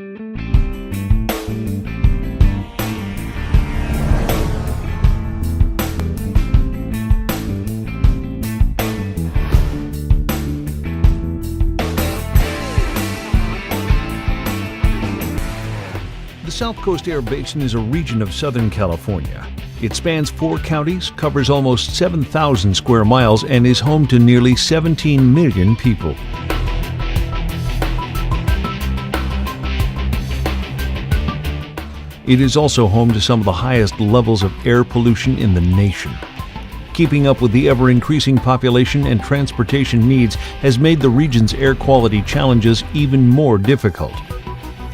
The South Coast Air Basin is a region of Southern California. It spans 4 counties, covers almost 7,000 square miles, and is home to nearly 17 million people. It is also home to some of the highest levels of air pollution in the nation. Keeping up with the ever-increasing population and transportation needs has made the region's air quality challenges even more difficult.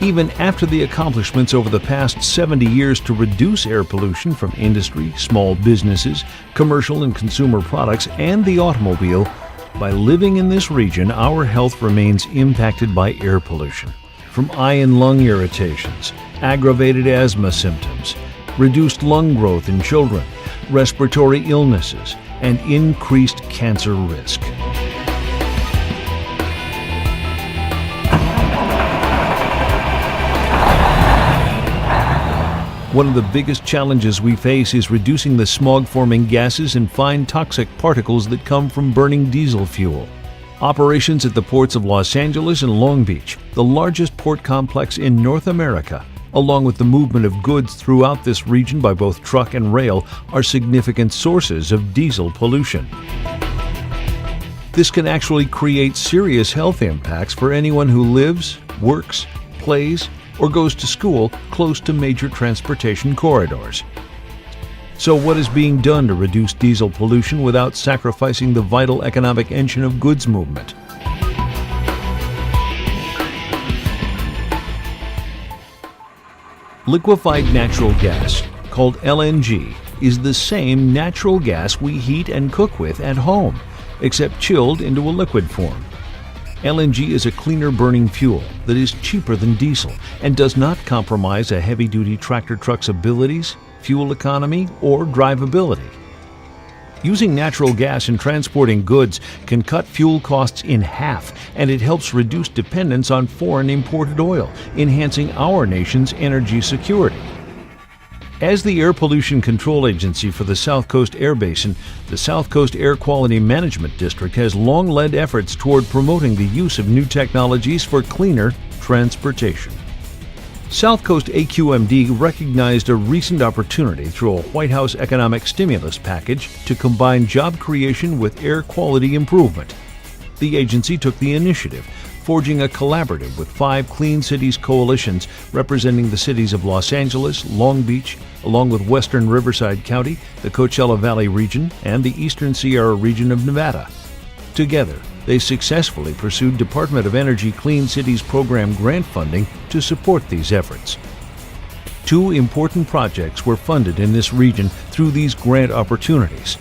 Even after the accomplishments over the past 70 years to reduce air pollution from industry, small businesses, commercial and consumer products, and the automobile, by living in this region, our health remains impacted by air pollution. From eye and lung irritations, aggravated asthma symptoms, reduced lung growth in children, respiratory illnesses, and increased cancer risk. One of the biggest challenges we face is reducing the smog-forming gases and fine toxic particles that come from burning diesel fuel. Operations at the ports of Los Angeles and Long Beach, the largest port complex in North America, along with the movement of goods throughout this region by both truck and rail, are significant sources of diesel pollution. This can actually create serious health impacts for anyone who lives, works, plays, or goes to school close to major transportation corridors. So what is being done to reduce diesel pollution without sacrificing the vital economic engine of goods movement? Liquefied natural gas, called LNG, is the same natural gas we heat and cook with at home, except chilled into a liquid form. LNG is a cleaner burning fuel that is cheaper than diesel and does not compromise a heavy-duty tractor truck's abilities, fuel economy, or drivability. Using natural gas in transporting goods can cut fuel costs in half, and it helps reduce dependence on foreign imported oil, enhancing our nation's energy security. As the Air Pollution Control Agency for the South Coast Air Basin, the South Coast Air Quality Management District has long led efforts toward promoting the use of new technologies for cleaner transportation. South Coast AQMD recognized a recent opportunity through a White House economic stimulus package to combine job creation with air quality improvement. The agency took the initiative, forging a collaborative with 5 Clean Cities coalitions representing the cities of Los Angeles, Long Beach, along with Western Riverside County, the Coachella Valley region, and the Eastern Sierra region of Nevada. Together, they successfully pursued Department of Energy Clean Cities program grant funding to support these efforts. 2 important projects were funded in this region through these grant opportunities.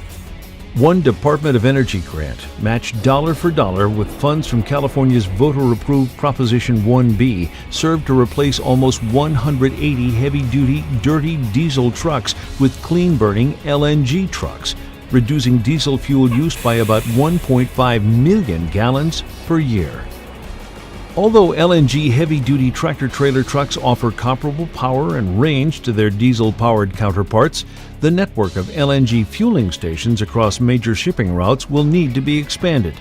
One Department of Energy grant, matched dollar for dollar with funds from California's voter-approved Proposition 1B, served to replace almost 180 heavy-duty, dirty diesel trucks with clean-burning LNG trucks, reducing diesel fuel use by about 1.5 million gallons per year. Although LNG heavy-duty tractor-trailer trucks offer comparable power and range to their diesel-powered counterparts, the network of LNG fueling stations across major shipping routes will need to be expanded.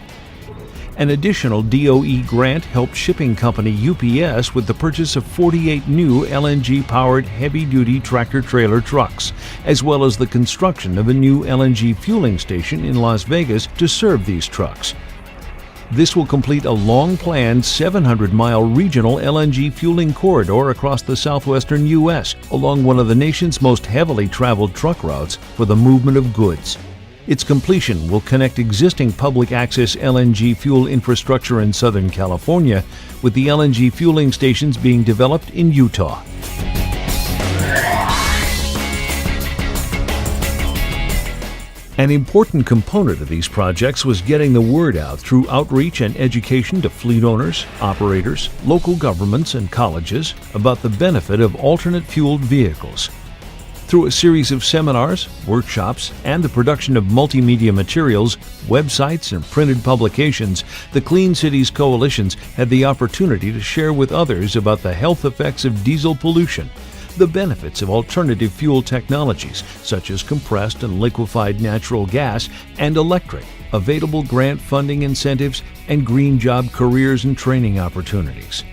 An additional DOE grant helped shipping company UPS with the purchase of 48 new LNG-powered heavy-duty tractor-trailer trucks, as well as the construction of a new LNG fueling station in Las Vegas to serve these trucks. This will complete a long-planned 700-mile regional LNG fueling corridor across the southwestern U.S., along one of the nation's most heavily traveled truck routes for the movement of goods. Its completion will connect existing public access LNG fuel infrastructure in Southern California with the LNG fueling stations being developed in Utah. An important component of these projects was getting the word out through outreach and education to fleet owners, operators, local governments, and colleges about the benefit of alternate fueled vehicles. Through a series of seminars, workshops, and the production of multimedia materials, websites, and printed publications, the Clean Cities Coalitions had the opportunity to share with others about the health effects of diesel pollution, the benefits of alternative fuel technologies such as compressed and liquefied natural gas and electric, available grant funding incentives, and green job careers and training opportunities.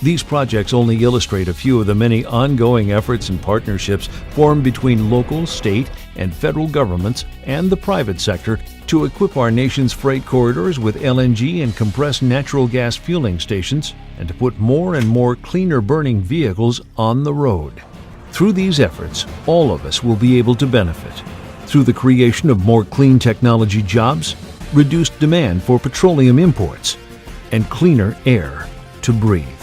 These projects only illustrate a few of the many ongoing efforts and partnerships formed between local, state, and federal governments and the private sector to equip our nation's freight corridors with LNG and compressed natural gas fueling stations and to put more and more cleaner burning vehicles on the road. Through these efforts, all of us will be able to benefit through the creation of more clean technology jobs, reduced demand for petroleum imports, and cleaner air to breathe.